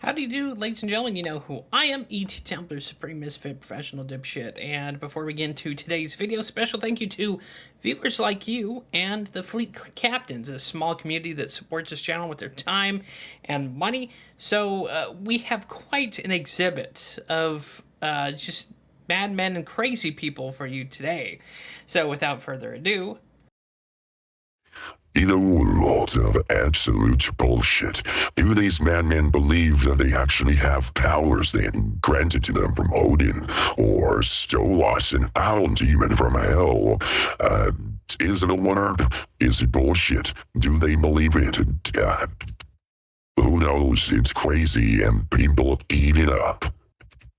How do you do, ladies and gentlemen? You know who I am, E.T. Templar, Supreme Misfit, Professional Dipshit. And before we get into today's video, special thank you to viewers like you and the Fleet Captains, a small community that supports this channel with their time and money. So we have quite an exhibit of just madmen and crazy people for you today. So without further ado, In a world of absolute bullshit, do these madmen believe that they actually have powers then granted to them from Odin, or Stolas, an owl demon from hell? Is it a winner? Is it bullshit? Do they believe it? Who knows? It's crazy and people eat it up.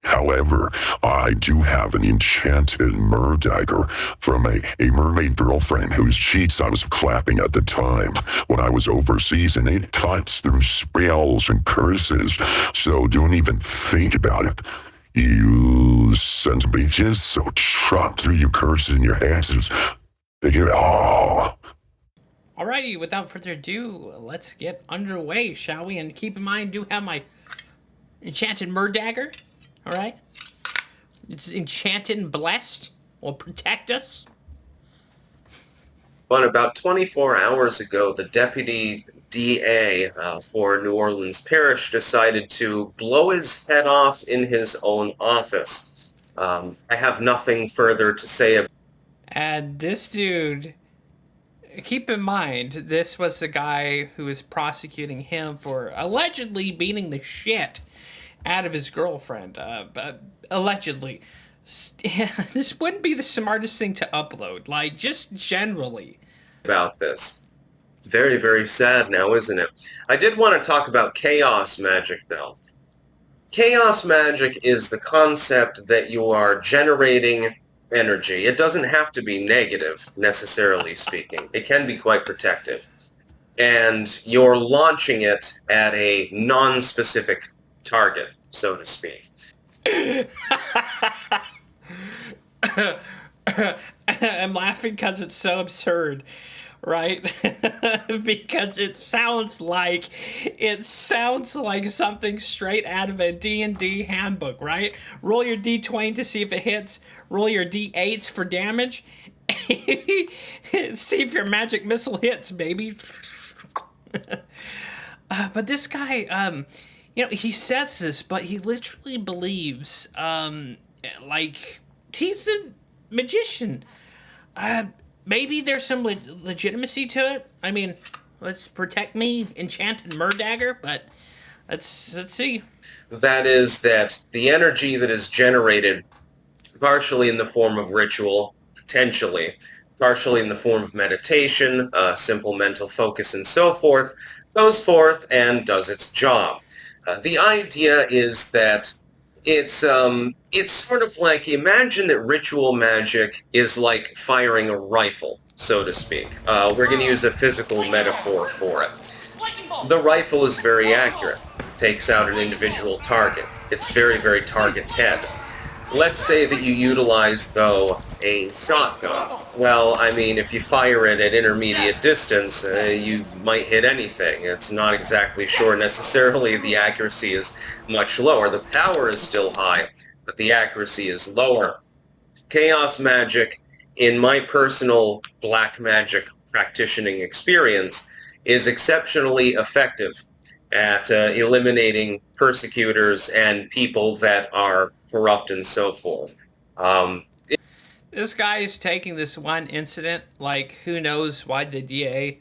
However, I do have an enchanted MerDagger from a mermaid girlfriend whose cheeks I was clapping at the time when I was overseas, and it cuts through spells and curses, so don't even think about it. You sons of bitches, so chop through your curses and your asses. They get all. alrighty, without further ado, let's get underway, shall we? And keep in mind, I do have my enchanted MerDagger. Alright? It's enchanted and blessed. Will protect us. But about 24 hours ago, the deputy DA for New Orleans Parish decided to blow his head off in his own office. I have nothing further to say about And this dude, keep in mind, this was the guy who was prosecuting him for allegedly beating the shit out of his girlfriend. But allegedly. This wouldn't be the smartest thing to upload, like, just generally. this. Very, very sad now, isn't it? I did want to talk about chaos magic, though. Chaos magic is the concept that you are generating energy. It doesn't have to be negative, necessarily speaking. It can be quite protective. And you're launching it at a non-specific target, so to speak. I'm laughing because it's so absurd, right? Because it sounds like something straight out of a D&D handbook, right? Roll your D20 to see if it hits. Roll your D8s for damage. See if your magic missile hits, baby. But this guy, you know, he says this, but he literally believes, like, he's a magician. Maybe there's some legitimacy to it. I mean, let's protect me, enchanted MerDagger, but let's see. That is that the energy that is generated, partially in the form of ritual, potentially, partially in the form of meditation, simple mental focus, and so forth, goes forth and does its job. The idea is that it's sort of like, imagine that ritual magic is like firing a rifle, so to speak. We're going to use a physical metaphor for it. The rifle is very accurate, takes out an individual target. It's very, very target-head. Let's say that you utilize, though, a shotgun. Well, I mean, if you fire it at intermediate distance, you might hit anything. It's not exactly sure necessarily the accuracy is much lower. The power is still high, but the accuracy is lower. Chaos magic, in my personal black magic practicing experience, is exceptionally effective at eliminating persecutors and people that are corrupt and so forth. This guy is taking this one incident, like, who knows why the DA,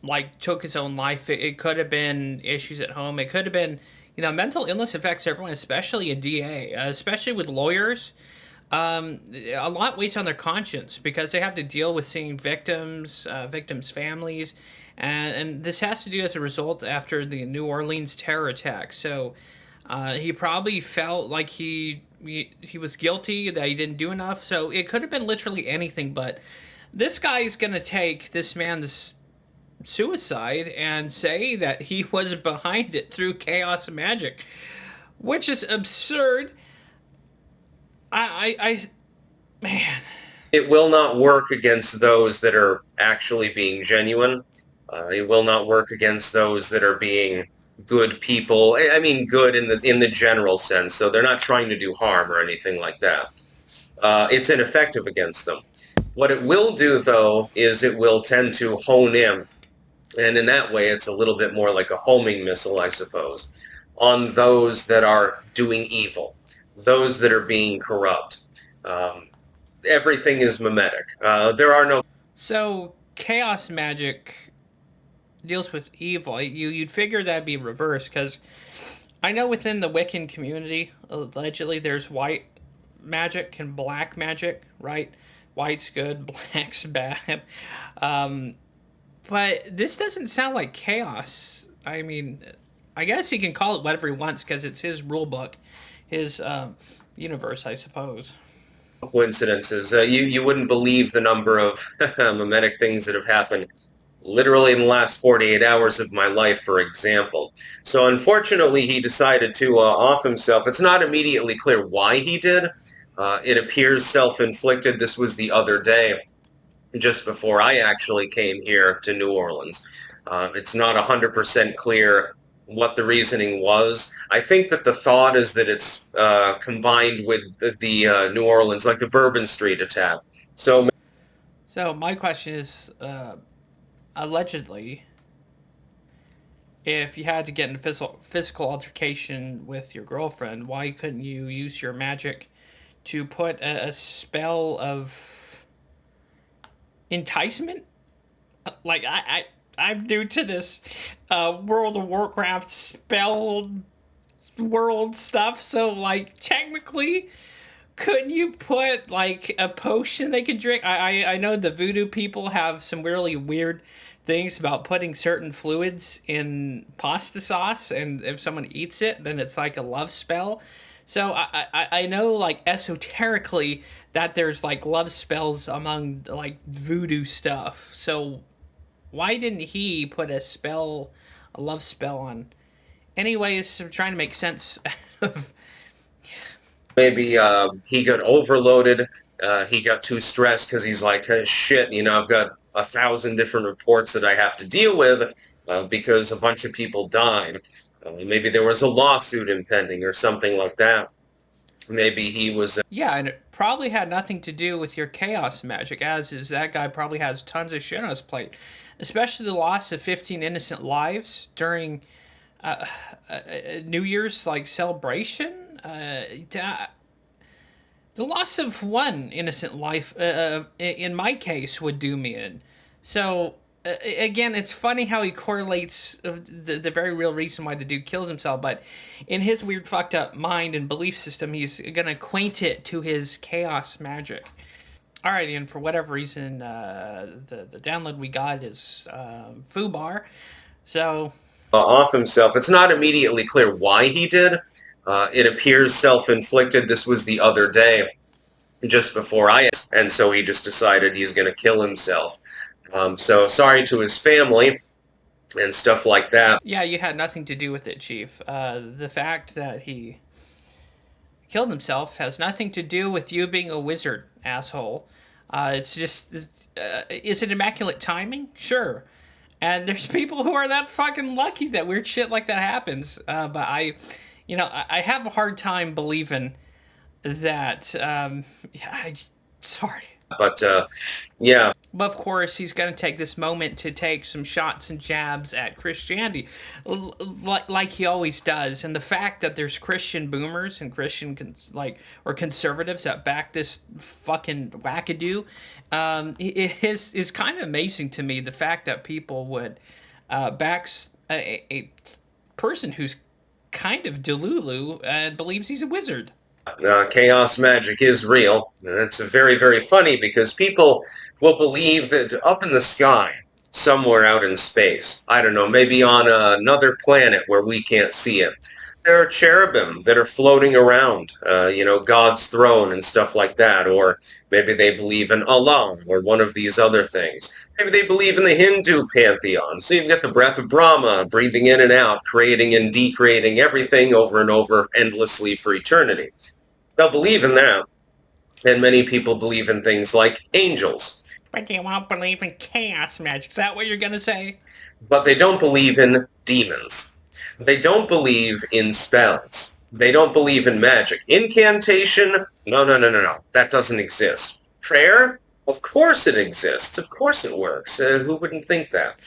like, took his own life. It could have been issues at home. It could have been, you know, mental illness affects everyone, especially a DA, especially with lawyers. A lot weighs on their conscience because they have to deal with seeing victims, victims' families, and this has to do as a result after the New Orleans terror attack. So he probably felt like he was guilty, that he didn't do enough. So it could have been literally anything, but this guy's gonna take this man's suicide and say that he was behind it through chaos magic, which is absurd. Man. It will not work against those that are actually being genuine. It will not work against those that are being good people. I mean, good in the general sense. So they're not trying to do harm or anything like that. It's ineffective against them. What it will do, though, is it will tend to hone in, and in that way, it's a little bit more like a homing missile, I suppose, on those that are doing evil, those that are being corrupt. Everything is mimetic. There are no. So chaos magic deals with evil. You'd figure that'd be reversed, because I know within the Wiccan community, allegedly, there's white magic and black magic, right? White's good, black's bad. But this doesn't sound like chaos. I mean, I guess he can call it whatever he wants because it's his rule book, his universe, I suppose. Coincidences. You wouldn't believe the number of mimetic things that have happened literally in the last 48 hours of my life, for example. So unfortunately, he decided to off himself. It's not immediately clear why he did. It appears self-inflicted. This was the other day, just before I actually came here to New Orleans. It's not 100% clear what the reasoning was. I think that the thought is that it's combined with the New Orleans, like the Bourbon Street attack. So my question is, allegedly, if you had to get in a physical altercation with your girlfriend, why couldn't you use your magic to put a spell of enticement? Like, I'm new to this World of Warcraft spell world stuff, so, like, technically, couldn't you put, like, a potion they could drink? I know the voodoo people have some really weird things about putting certain fluids in pasta sauce, and if someone eats it, then it's like a love spell. So I know, like, esoterically that there's, like, love spells among, like, voodoo stuff. So why didn't he put a love spell on? Anyways, I'm trying to make sense of... maybe he got overloaded. He got too stressed because he's like, hey, shit, I've got 1,000 different reports that I have to deal with because a bunch of people died. Maybe there was a lawsuit impending or something like that. Maybe he was... Yeah, and it probably had nothing to do with your chaos magic, as is that guy probably has tons of shit on his plate. Especially the loss of 15 innocent lives during New Year's, like, celebration. The loss of one innocent life, in my case, would do me in. So, again, it's funny how he correlates the very real reason why the dude kills himself, but in his weird fucked up mind and belief system, he's going to acquaint it to his chaos magic. Alright, and for whatever reason, the download we got is Foobar. So... off himself. It's not immediately clear why he did. It appears self-inflicted. This was the other day, just before and so he just decided he's going to kill himself. So sorry to his family and stuff like that. Yeah, you had nothing to do with it, Chief. The fact that he killed himself has nothing to do with you being a wizard, asshole. It's just, is it immaculate timing? Sure. And there's people who are that fucking lucky that weird shit like that happens. But I have a hard time believing that, sorry. But, yeah. But of course, he's going to take this moment to take some shots and jabs at Christianity, like he always does. And the fact that there's Christian boomers and Christian, or conservatives that back this fucking wackadoo, is kind of amazing to me. The fact that people would back a person who's kind of delulu and believes he's a wizard. Chaos magic is real. And it's very, very funny because people will believe that up in the sky, somewhere out in space, I don't know, maybe on another planet where we can't see it, there are cherubim that are floating around, God's throne and stuff like that. Or maybe they believe in Allah or one of these other things. Maybe they believe in the Hindu pantheon. So you've got the breath of Brahma breathing in and out, creating and decreating everything over and over endlessly for eternity. They'll believe in that. And many people believe in things like angels. But you won't believe in chaos magic. Is that what you're going to say? But they don't believe in demons. They don't believe in spells. They don't believe in magic. Incantation? No. That doesn't exist. Prayer? Of course it exists. Of course it works. Who wouldn't think that?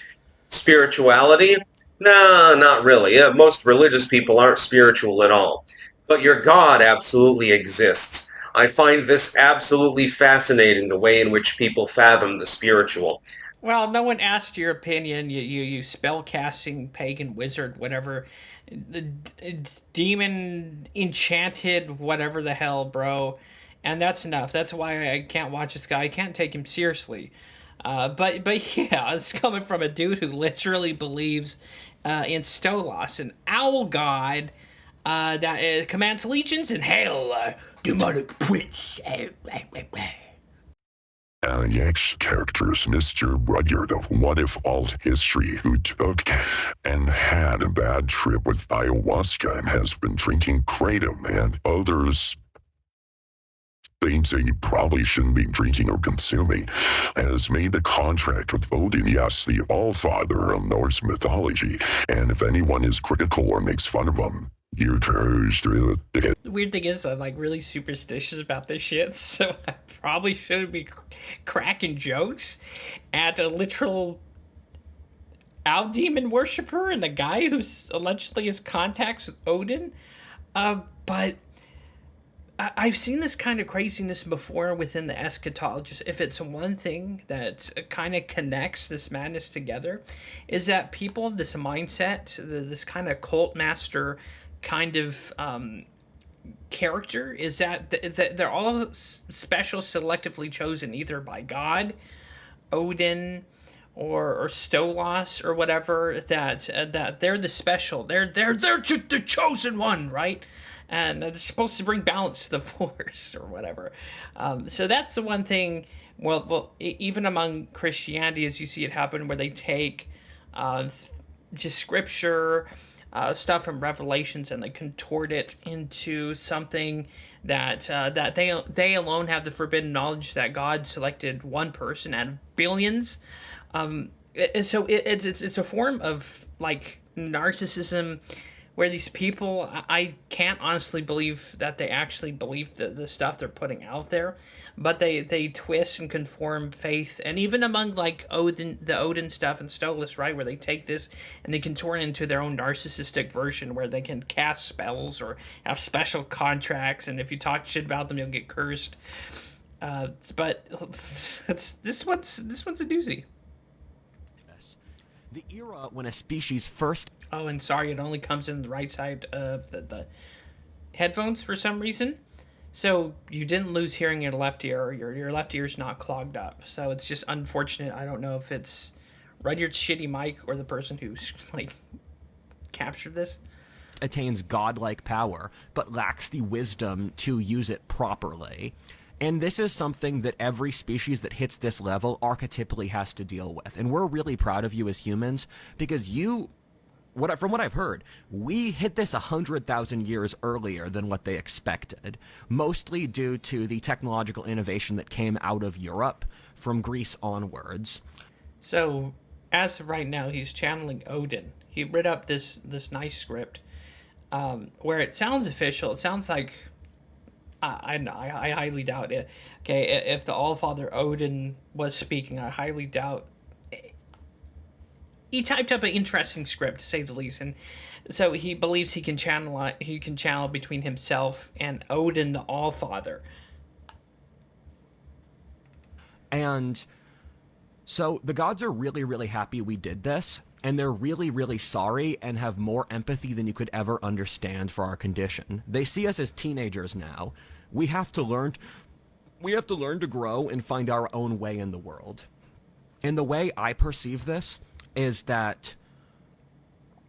Spirituality? No, not really. Most religious people aren't spiritual at all. But your God absolutely exists. I find this absolutely fascinating, the way in which people fathom the spiritual. Well, no one asked your opinion. You spell casting pagan wizard, whatever, the demon enchanted, whatever the hell, bro. And that's enough. That's why I can't watch this guy. I can't take him seriously. But yeah, it's coming from a dude who literally believes in Stolas, an owl god that commands legions in hell, demonic prince. Yak's character is Mr. Rudyard of Whatifalthist, who took and had a bad trip with ayahuasca and has been drinking kratom and others things that he probably shouldn't be drinking or consuming, has made a contract with Odin, yes, the Allfather of Norse mythology, and if anyone is critical or makes fun of him, you chose to the The weird thing is, I'm like really superstitious about this shit, so I probably shouldn't be cracking jokes at a literal owl demon worshiper and a guy who's allegedly has contacts with Odin. But I've seen this kind of craziness before within the eschatologist. If it's one thing that kind of connects this madness together, is that people, this mindset, this kind of cult master kind of character, is that they're all special, selectively chosen either by God, Odin, or Stolas or whatever. That they're the special. They're just the chosen one, right? And they're supposed to bring balance to the force or whatever. So that's the one thing. Well, even among Christianity, as you see it happen, where they take just scripture, stuff from Revelations, and they contort it into something that they alone have the forbidden knowledge that God selected one person out of billions. So it's a form of like narcissism, where these people, I can't honestly believe that they actually believe the stuff they're putting out there, but they twist and conform faith, and even among like the Odin stuff and Stolas, right, where they take this and they contort it into their own narcissistic version, where they can cast spells or have special contracts, and if you talk shit about them, you'll get cursed. But this one's a doozy. The era when a species first... Oh, and sorry, it only comes in the right side of the headphones for some reason. So you didn't lose hearing in your left ear. Your left ear's not clogged up. So it's just unfortunate. I don't know if it's Rudyard's shitty mic or the person who's like captured this. Attains godlike power, but lacks the wisdom to use it properly. And this is something that every species that hits this level archetypally has to deal with. And we're really proud of you as humans, because from what I've heard, we hit this 100,000 years earlier than what they expected, mostly due to the technological innovation that came out of Europe from Greece onwards. So, as of right now, he's channeling Odin. He read up this nice script, where it sounds official. It sounds like... I highly doubt it. Okay, if the Allfather Odin was speaking, I highly doubt. He typed up an interesting script, to say the least, and so he believes he can channel between himself and Odin, the Allfather. And so the gods are really, really happy we did this, and they're really, really sorry and have more empathy than you could ever understand for our condition. They see us as teenagers now. We have to learn to grow and find our own way in the world. And the way I perceive this is that...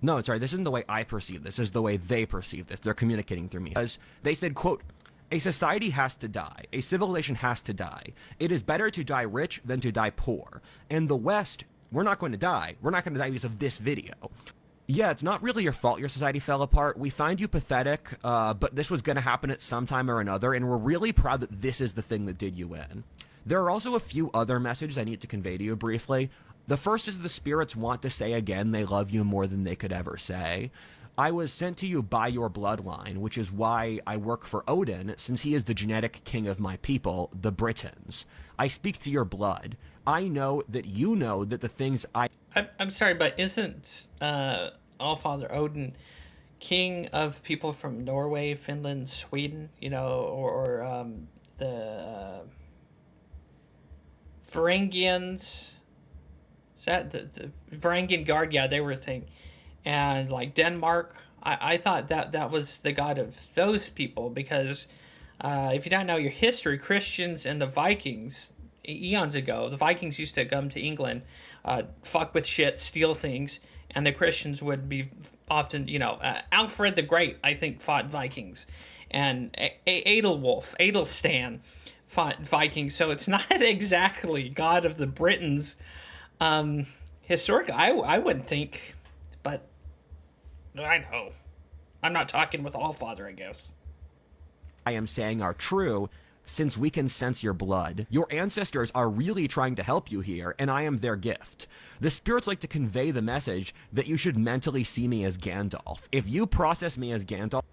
No, sorry, this isn't the way I perceive this. This is the way they perceive this. They're communicating through me. Because they said, quote, "A society has to die. A civilization has to die. It is better to die rich than to die poor. In the West, we're not going to die. We're not going to die because of this video. Yeah, it's not really your fault your society fell apart. We find you pathetic, but this was going to happen at some time or another, and we're really proud that this is the thing that did you in." There are also a few other messages I need to convey to you briefly. The first is the spirits want to say again they love you more than they could ever say. I was sent to you by your bloodline, which is why I work for Odin, since he is the genetic king of my people, the Britons. I speak to your blood. I know that you know that the things I'm sorry, but isn't Allfather Odin king of people from Norway, Finland, Sweden, or the Varangians? Is that the Varangian Guard? Yeah, they were a thing. And like Denmark, I thought that was the god of those people because if you don't know your history, Christians and the Vikings, eons ago, the Vikings used to come to England, fuck with shit, steal things, and the Christians would be often, Alfred the Great, I think, fought Vikings, and Adelstan fought Vikings, so it's not exactly God of the Britons. Historically, I wouldn't think, but I know. I'm not talking with Allfather, I guess. I am saying are true, since we can sense your blood. Your ancestors are really trying to help you here, and I am their gift. The spirits like to convey the message that you should mentally see me as Gandalf. If you process me as Gandalf...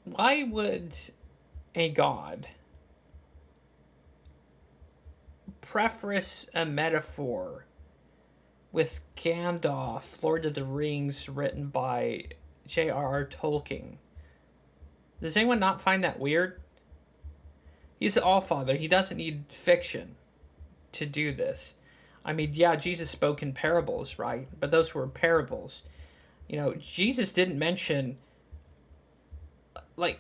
Why would a god preface a metaphor with Gandalf, Lord of the Rings, written by J.R.R. Tolkien? Does anyone not find that weird? He's the Allfather. He doesn't need fiction to do this. I mean, yeah, Jesus spoke in parables, right? But those were parables. Jesus didn't mention...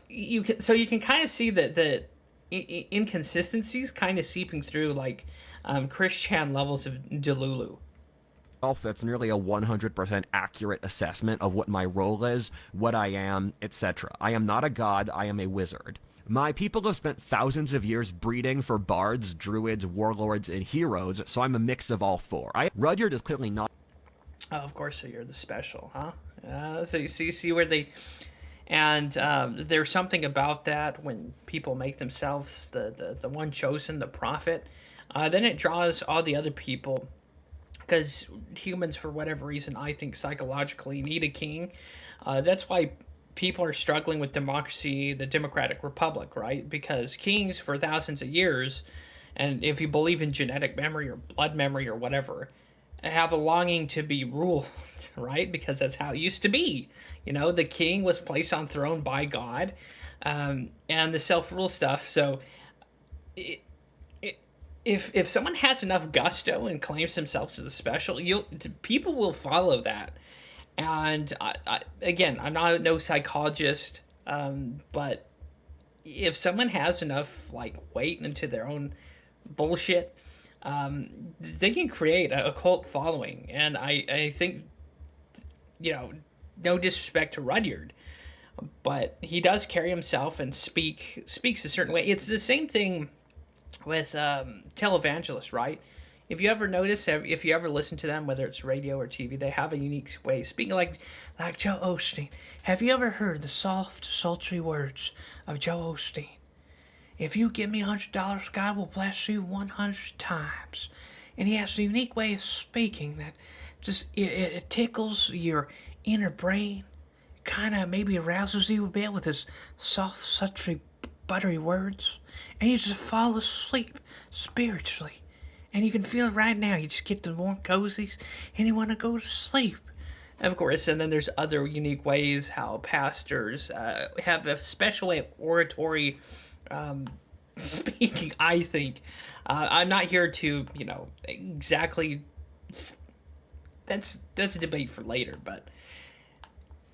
you can kind of see that the inconsistencies kind of seeping through Christian levels of Delulu. That's nearly a 100% accurate assessment of what my role is, what I am, etc. I am not a god, I am a wizard. My people have spent thousands of years breeding for bards, druids, warlords, and heroes, so I'm a mix of all four. Rudyard is clearly not... Oh, of course, so you're the special, huh? So you see where they... And there's something about that when people make themselves the one chosen, the prophet. Then it draws all the other people, because humans, for whatever reason, I think psychologically need a king. That's why people are struggling with democracy, the democratic republic, right? Because kings for thousands of years, and if you believe in genetic memory or blood memory or whatever, have a longing to be ruled, right? Because that's how it used to be. The king was placed on throne by God, and the self-rule stuff. So if someone has enough gusto and claims themselves as a special, people will follow that. And again, I'm no psychologist, but if someone has enough weight into their own bullshit, they can create a cult following. And I think, no disrespect to Rudyard, but he does carry himself and speaks a certain way. It's the same thing with televangelists, right? If you ever notice, if you ever listen to them, whether it's radio or TV, they have a unique way of speaking, like Joe Osteen. Have you ever heard the soft, sultry words of Joe Osteen? If you give me $100, God will bless you 100 times. And he has a unique way of speaking that just it tickles your inner brain, kind of maybe arouses you a bit with his soft, sultry, buttery words, and you just fall asleep spiritually. And you can feel it right now. You just get the warm cozies, and you want to go to sleep. Of course, and then there's other unique ways how pastors have a special way of oratory speaking, I think. I'm not here to, exactly... That's a debate for later, but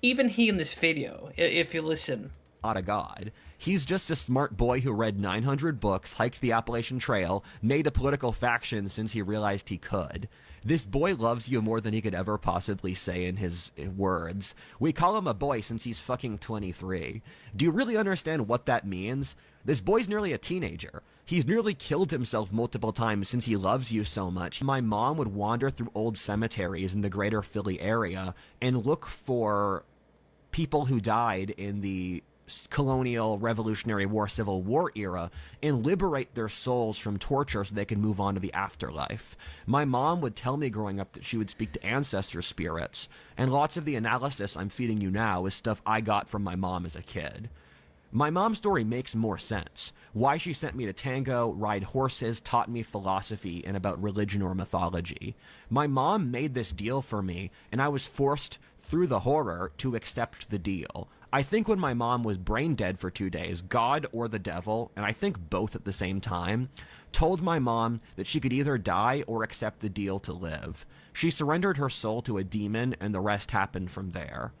even he in this video, if you listen... Not a god. He's just a smart boy who read 900 books, hiked the Appalachian Trail, made a political faction since he realized he could. This boy loves you more than he could ever possibly say in his words. We call him a boy since he's fucking 23. Do you really understand what that means? This boy's nearly a teenager. He's nearly killed himself multiple times since he loves you so much. My mom would wander through old cemeteries in the greater Philly area and look for people who died in the colonial, Revolutionary War, Civil War era and liberate their souls from torture so they can move on to the afterlife. My mom would tell me growing up that she would speak to ancestor spirits, and lots of the analysis I'm feeding you now is stuff I got from my mom as a kid. My mom's story makes more sense. Why she sent me to tango, ride horses, taught me philosophy and about religion or mythology. My mom made this deal for me, and I was forced, through the horror, to accept the deal. I think when my mom was brain dead for 2 days, God or the devil, and I think both at the same time, told my mom that she could either die or accept the deal to live. She surrendered her soul to a demon, and the rest happened from there.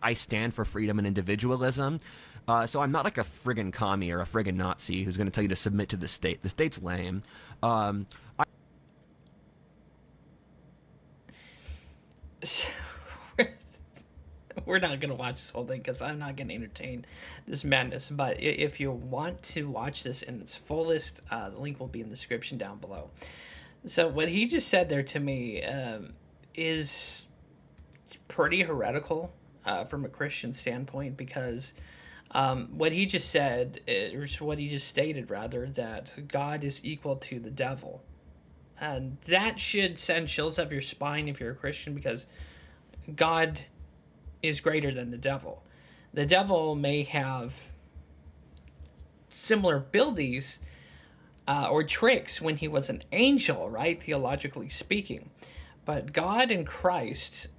I stand for freedom and individualism, so I'm not like a friggin' commie or a friggin' Nazi who's going to tell you to submit to the state. The state's lame. We're not going to watch this whole thing because I'm not going to entertain this madness. But if you want to watch this in its fullest, the link will be in the description down below. So what he just said there to me is pretty heretical from a Christian standpoint, because what he just said, or what he just stated rather, that God is equal to the devil. And that should send chills up your spine if you're a Christian, because God is greater than the devil. The devil may have similar abilities or tricks when he was an angel, right? Theologically speaking. But God and Christ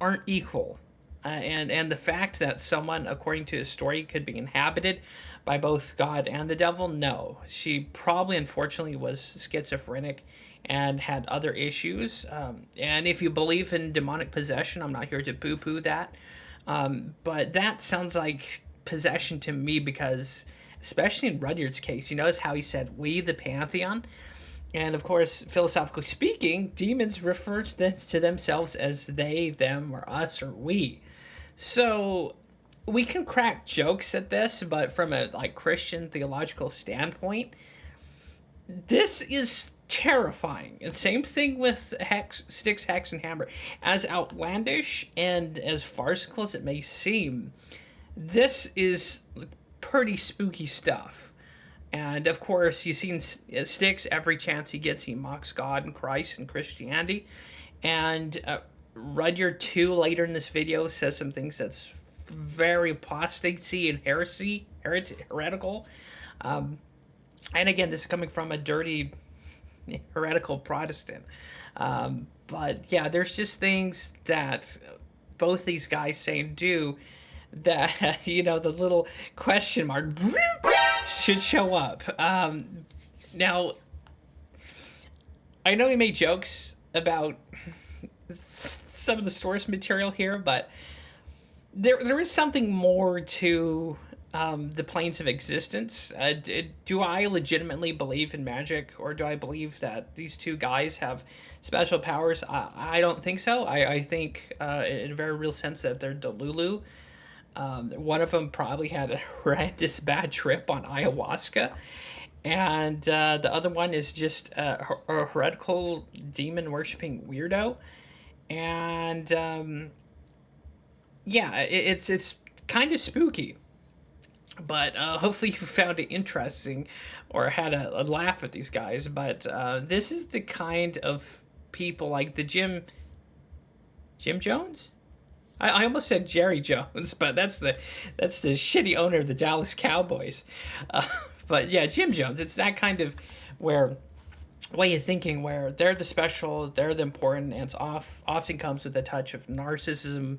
aren't equal. And the fact that someone, according to his story, could be inhabited by both God and the devil, no. She probably, unfortunately, was schizophrenic and had other issues. And if you believe in demonic possession, I'm not here to poo-poo that. But that sounds like possession to me, because, especially in Rudyard's case, you notice how he said, we the Pantheon? And, of course, philosophically speaking, demons refer to themselves as they, them, or us, or we. So we can crack jokes at this, but from a Christian theological standpoint, this is terrifying. And same thing with Styxhexenhammer. As outlandish and as farcical as it may seem, this is pretty spooky stuff. And of course, you've seen Styx, every chance he gets, he mocks God and Christ and Christianity. And Rudyard 2 later in this video says some things that's very apostasy and heretical. And again, this is coming from a dirty, heretical Protestant. But yeah, there's just things that both these guys say and do that, the little question mark should show up. Now, I know he made jokes about some of the source material here, but there is something more to the planes of existence. Do I legitimately believe in magic, or do I believe that these two guys have special powers? I don't think so. I think in a very real sense that they're Delulu. One of them probably had a horrendous bad trip on ayahuasca, and the other one is just a heretical demon worshipping weirdo. And yeah, it's kind of spooky, but hopefully you found it interesting or had a laugh at these guys. But this is the kind of people like the Jim Jones. I almost said Jerry Jones, but that's the shitty owner of the Dallas Cowboys. But yeah, Jim Jones. It's that kind of way of thinking where they're the special, they're the important, and it's often comes with a touch of narcissism,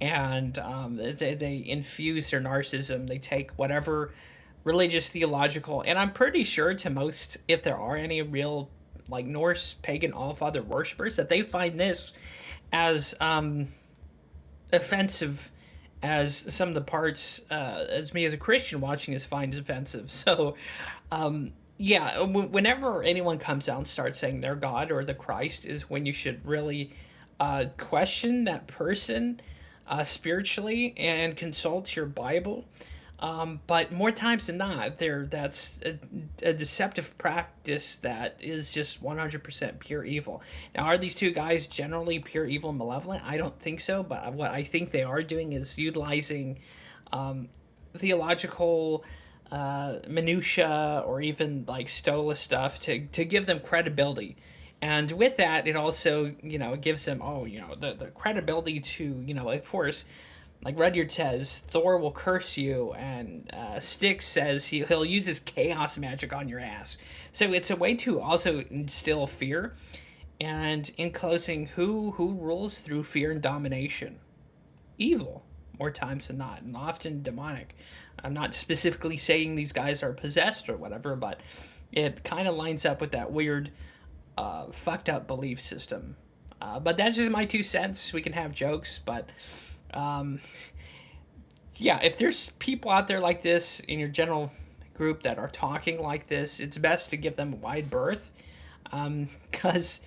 and they infuse their narcissism. They take whatever religious, theological, and I'm pretty sure to most, if there are any real Norse pagan allfather worshippers, that they find this as offensive as some of the parts as me as a Christian watching this finds offensive. So yeah, whenever anyone comes out and starts saying they're God or the Christ is when you should really question that person spiritually and consult your Bible. But more times than not, that's a deceptive practice that is just 100% pure evil. Now, are these two guys generally pure evil and malevolent? I don't think so, but what I think they are doing is utilizing theological minutia or even like Stola stuff to give them credibility. And with that, it also, gives them, the credibility to, of course, like Rudyard says, Thor will curse you, and Styx says he'll use his chaos magic on your ass. So it's a way to also instill fear. And in closing, who rules through fear and domination? Evil, more times than not, and often demonic. I'm not specifically saying these guys are possessed or whatever, but it kind of lines up with that weird, fucked up belief system. But that's just my 2 cents. We can have jokes, but yeah, if there's people out there like this in your general group that are talking like this, it's best to give them a wide berth, because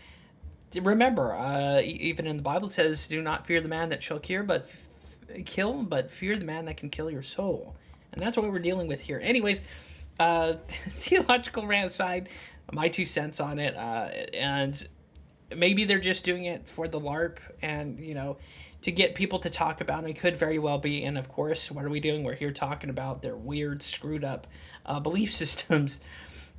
remember, even in the Bible it says, do not fear the man that shall kill, but fear the man that can kill your soul. And that's what we're dealing with here. Anyways, theological rant aside, my 2 cents on it, and maybe they're just doing it for the LARP and, to get people to talk about it. It could very well be. And of course, what are we doing? We're here talking about their weird, screwed up belief systems.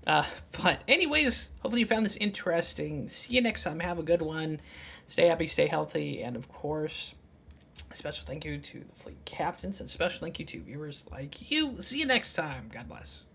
But anyways, hopefully you found this interesting. See you next time. Have a good one. Stay happy, stay healthy. And of course, a special thank you to the fleet captains and special thank you to viewers like you. See you next time. God bless.